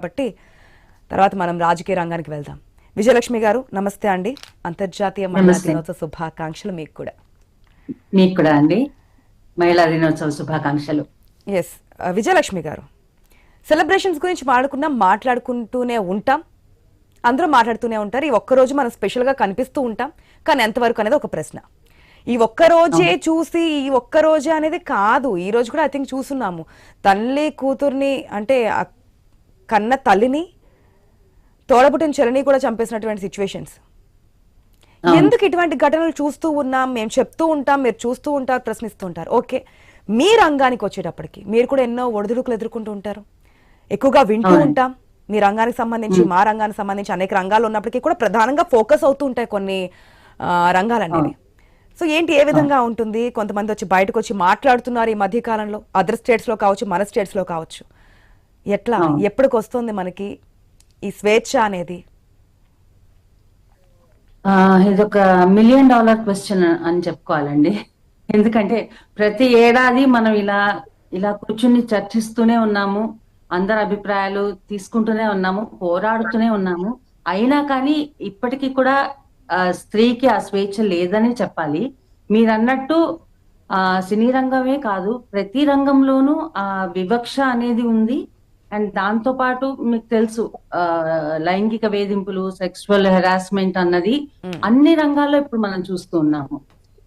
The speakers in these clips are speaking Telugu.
కాబట్టి తర్వాత మనం రాజకీయ రంగానికి వెళ్దాం. విజయలక్ష్మి గారు నమస్తే అండి. అంతర్జాతీయ మహిళా దినోత్సవ శుభాకాంక్షలు మీకు కూడా. మీకు కూడా అండి మహిళా దినోత్సవ శుభాకాంక్షలు. ఎస్ విజయలక్ష్మి గారు, సెలబ్రేషన్స్ గురించి మాట్లాడుకుంటూనే ఉంటాం, అందరూ మాట్లాడుతూనే ఉంటారు. ఈ ఒక్కరోజు మనం స్పెషల్గా కనిపిస్తూ ఉంటాం, కానీ ఎంతవరకు అనేది ఒక ప్రశ్న. ఈ ఒక్కరోజే చూసి ఈ ఒక్కరోజే అనేది కాదు, ఈ రోజు కూడా ఐ థింక్ చూస్తున్నాము. తల్లి కూతుర్ని అంటే కన్న తల్లిని తోడబుట్టిన చెల్లిని కూడా చంపేసినటువంటి సిచ్యువేషన్స్. ఎందుకు ఇటువంటి ఘటనలు చూస్తూ ఉన్నాం? మేము చెప్తూ ఉంటాం, మీరు చూస్తూ ఉంటారు, ప్రశ్నిస్తూ ఉంటారు. ఓకే, మీ రంగానికి వచ్చేటప్పటికి మీరు కూడా ఎన్నో ఒడిదుడుకులు ఎదుర్కొంటూ ఉంటారు, ఎక్కువగా వింటూ ఉంటాం. మీ రంగానికి సంబంధించి మా రంగానికి సంబంధించి అనేక రంగాలు ఉన్నప్పటికీ కూడా ప్రధానంగా ఫోకస్ అవుతూ ఉంటాయి కొన్ని రంగాలనేవి. సో ఏంటి, ఏ విధంగా ఉంటుంది? కొంతమంది వచ్చి బయటకు వచ్చి మాట్లాడుతున్నారు ఈ మధ్య కాలంలో, అదర్ స్టేట్స్ లో కావచ్చు, మన స్టేట్స్ లో కావచ్చు. ఎట్లా ఎప్పటికి వస్తుంది మనకి ఈ స్వేచ్ఛ అనేది? ఇది ఒక $1 మిలియన్ క్వశ్చన్ అని చెప్పుకోవాలండి. ఎందుకంటే ప్రతి ఏడాది మనం ఇలా కూర్చుని చర్చిస్తూనే ఉన్నాము, అందరి అభిప్రాయాలు తీసుకుంటూనే ఉన్నాము, పోరాడుతూనే ఉన్నాము. అయినా కానీ ఇప్పటికీ కూడా స్త్రీకి ఆ స్వేచ్ఛ లేదని చెప్పాలి. మీరు అన్నట్టు సినీ రంగమే కాదు, ప్రతి రంగంలోనూ ఆ వివక్ష అనేది ఉంది. అండ్ దాంతో పాటు మీకు తెలుసు, లైంగిక వేధింపులు, సెక్సువల్ హెరాస్మెంట్ అన్నది అన్ని రంగాల్లో ఇప్పుడు మనం చూస్తూ ఉన్నాము.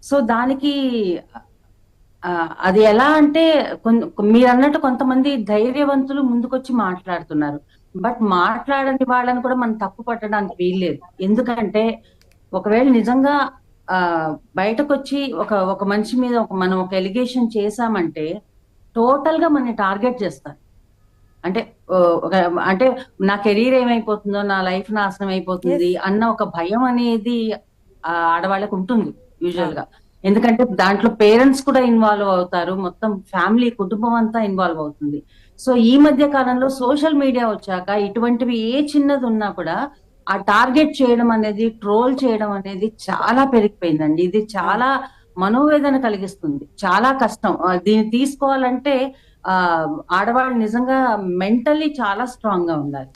సో దానికి అది ఎలా అంటే, మీరు అన్నట్టు కొంతమంది ధైర్యవంతులు ముందుకొచ్చి మాట్లాడుతున్నారు. బట్ మాట్లాడని వాళ్ళని కూడా మనం తప్పు పట్టడానికి వీల్లేదు. ఎందుకంటే ఒకవేళ నిజంగా బయటకు వచ్చి ఒక మనిషి మీద మనం ఒక ఎలిగేషన్ చేశామంటే టోటల్ గా మన టార్గెట్ చేస్తారు. అంటే అంటే నా కెరీర్ ఏమైపోతుందో, నా లైఫ్ నాశనం అయిపోతుంది అన్న ఒక భయం అనేది ఆడవాళ్ళకు ఉంటుంది యూజువల్ గా. ఎందుకంటే దాంట్లో పేరెంట్స్ కూడా ఇన్వాల్వ్ అవుతారు, మొత్తం ఫ్యామిలీ కుటుంబం అంతా ఇన్వాల్వ్ అవుతుంది. సో ఈ మధ్య కాలంలో సోషల్ మీడియా వచ్చాక ఇటువంటివి ఏ చిన్నది ఉన్నా కూడా ఆ టార్గెట్ చేయడం అనేది, ట్రోల్ చేయడం అనేది చాలా పెరిగిపోయిందండి. ఇది చాలా మనోవేదన కలిగిస్తుంది, చాలా కష్టం. దీన్ని తీసుకోవాలంటే ఆడవాళ్ళు నిజంగా మెంటల్లీ చాలా స్ట్రాంగ్ గా ఉండాలి.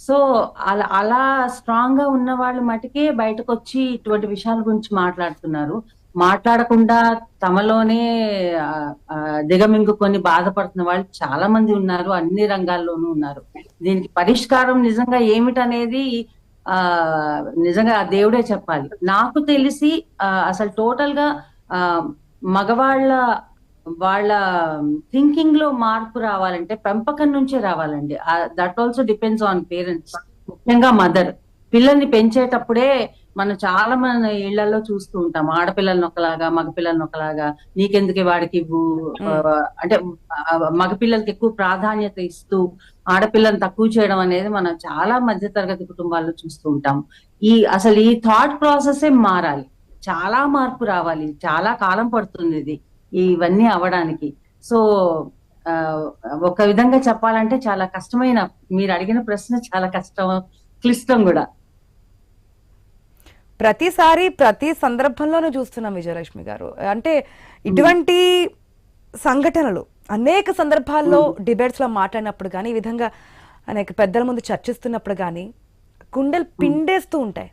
సో అలా స్ట్రాంగ్ గా ఉన్న వాళ్ళు మటుకే బయటకు వచ్చి ఇటువంటి విషయాల గురించి మాట్లాడుతున్నారు. మాట్లాడకుండా తమలోనే దిగమింగుకొని బాధపడుతున్న వాళ్ళు చాలా మంది ఉన్నారు, అన్ని రంగాల్లోనూ ఉన్నారు. దీనికి పరిష్కారం నిజంగా ఏమిటనేది నిజంగా దేవుడే చెప్పాలి. నాకు తెలిసి అసలు టోటల్ గా వాళ్ళ థింకింగ్ లో మార్పు రావాలంటే పెంపకం నుంచే రావాలండి. That also depends on parents, ముఖ్యంగా మదర్. పిల్లల్ని పెంచేటప్పుడే మనం చాలా మంది ఇళ్లలో చూస్తూ ఉంటాం, ఆడపిల్లల్ని ఒకలాగా, మగపిల్లల్ని ఒకలాగా, నీకెందుకే వాడికి ఇవ్వు, అంటే మగపిల్లలకి ఎక్కువ ప్రాధాన్యత ఇస్తూ ఆడపిల్లని తక్కువ చేయడం అనేది మనం చాలా మధ్యతరగతి కుటుంబాల్లో చూస్తూ ఉంటాం. అసలు ఈ థాట్ ప్రాసెస్ మారాలి, చాలా మార్పు రావాలి, చాలా కాలం పడుతుంది ఇవన్నీ అవ్వడానికి. సో ఒక విధంగా చెప్పాలంటే చాలా కష్టమైన, మీరు అడిగిన ప్రశ్న చాలా క్లిష్టం కూడా. ప్రతిసారి ప్రతి సందర్భంలోనూ చూస్తున్నాం విజయలక్ష్మి గారు. అంటే ఇటువంటి సంఘటనలు అనేక సందర్భాల్లో డిబేట్స్ లో మాట్లాడినప్పుడు కానీ, ఈ విధంగా అనేక పెద్దల ముందు చర్చిస్తున్నప్పుడు కానీ గుండెలు పిండేస్తూ ఉంటాయి.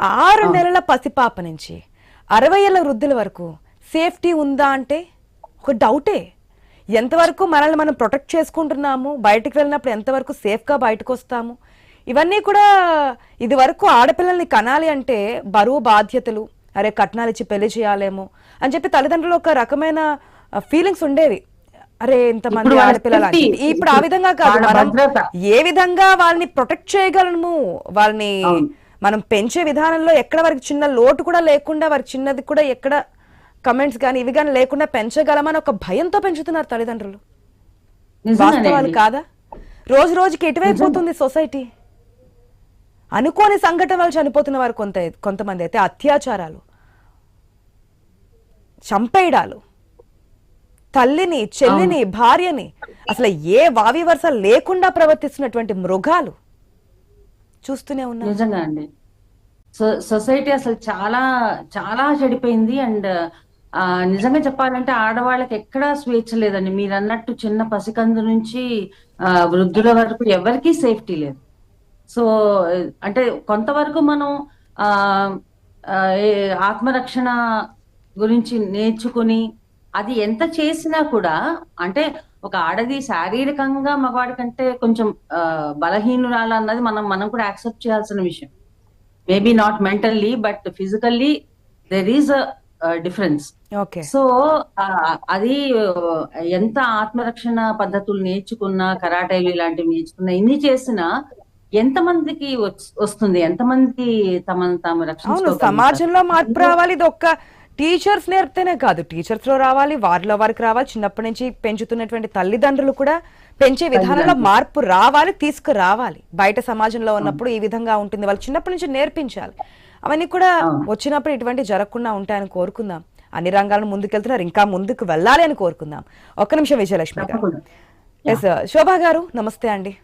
6 నెలల పసిపాప నుంచి 60 ఏళ్ల వృద్ధుల వరకు సేఫ్టీ ఉందా అంటే ఒక డౌటే. ఎంతవరకు మనల్ని మనం ప్రొటెక్ట్ చేసుకుంటున్నాము, బయటకు వెళ్ళినప్పుడు ఎంతవరకు సేఫ్గా బయటకు వస్తాము, ఇవన్నీ కూడా. ఇది వరకు ఆడపిల్లల్ని కనాలి అంటే బరువు బాధ్యతలు, అరే కట్నాలు ఇచ్చి పెళ్లి చేయాలేమో అని చెప్పి తల్లిదండ్రులు ఒక రకమైన ఫీలింగ్స్ ఉండేవి. అరే ఇంతమంది ఆడపిల్లలు. ఇప్పుడు ఆ విధంగా కాదు, మనం ఏ విధంగా వాళ్ళని ప్రొటెక్ట్ చేయగలము, వాళ్ళని మనం పెంచే విధానంలో ఎక్కడ వారికి చిన్న లోటు కూడా లేకుండా, వారికి చిన్నది కూడా ఎక్కడ కమెంట్స్ కానీ ఇవి కానీ లేకుండా పెంచగలమని ఒక భయంతో పెంచుతున్నారు తల్లిదండ్రులు. వాస్తవాలు కాదా? రోజు రోజుకి ఎటువైపోతుంది సొసైటీ? అనుకోని సంఘటనలు చనిపోతున్న వారు కొంతమంది అయితే అత్యాచారాలు, చంపేయడాలు, తల్లిని, చెల్లిని, భార్యని అసలు ఏ వావి వరుస లేకుండా ప్రవర్తిస్తున్నటువంటి మృగాలు చూస్తూనే ఉన్నారు. నిజంగా అండి, సొసైటీ అసలు చాలా చాలా చెడిపోయింది. అండ్ నిజంగా చెప్పాలంటే ఆడవాళ్ళకి ఎక్కడా స్వేచ్ఛ లేదండి. మీరు అన్నట్టు చిన్న పసికందు నుంచి వృద్ధుల వరకు ఎవరికీ సేఫ్టీ లేదు. సో అంటే కొంతవరకు మనం ఆ ఆ, ఆత్మరక్షణ గురించి నేర్చుకుని అది ఎంత చేసినా కూడా, అంటే ఒక ఆడది శారీరకంగా మగవాడి కంటే కొంచెం బలహీనురాలు అన్నది మనం కూడా యాక్సెప్ట్ చేయాల్సిన విషయం. Maybe not mentally but physically there is a difference. Okay. So అది ఎంత ఆత్మరక్షణ పద్ధతులు నేర్చుకున్నా, కరాటేలు ఇలాంటివి నేర్చుకున్నా, ఇన్ని చేసినా ఎంతమందికి వస్తుంది, ఎంతమంది తమను తాము అవును, రక్షించుకోగలుగుతారు? సమాజంలో మార్పు రావాలి. ఇది ఒక్క టీచర్స్ నేర్పితేనే కాదు, టీచర్స్ లో రావాలి, వారిలో వారికి రావాలి, చిన్నప్పటి నుంచి పెంచుతున్నటువంటి తల్లిదండ్రులు కూడా పెంచే విధానంలో మార్పు రావాలి, తీసుకురావాలి. బయట సమాజంలో ఉన్నప్పుడు ఈ విధంగా ఉంటుంది, వాళ్ళు చిన్నప్పటి నుంచి నేర్పించాలి. అవన్నీ కూడా వచ్చినప్పుడు ఇటువంటి జరగకుండా ఉంటాయని కోరుకుందాం. అన్ని రంగాలను ముందుకెళ్తున్నారు, ఇంకా ముందుకు వెళ్ళాలి అని కోరుకుందాం. ఒక్క నిమిషం విజయలక్ష్మి గారు. ఎస్ శోభా గారు, నమస్తే అండి.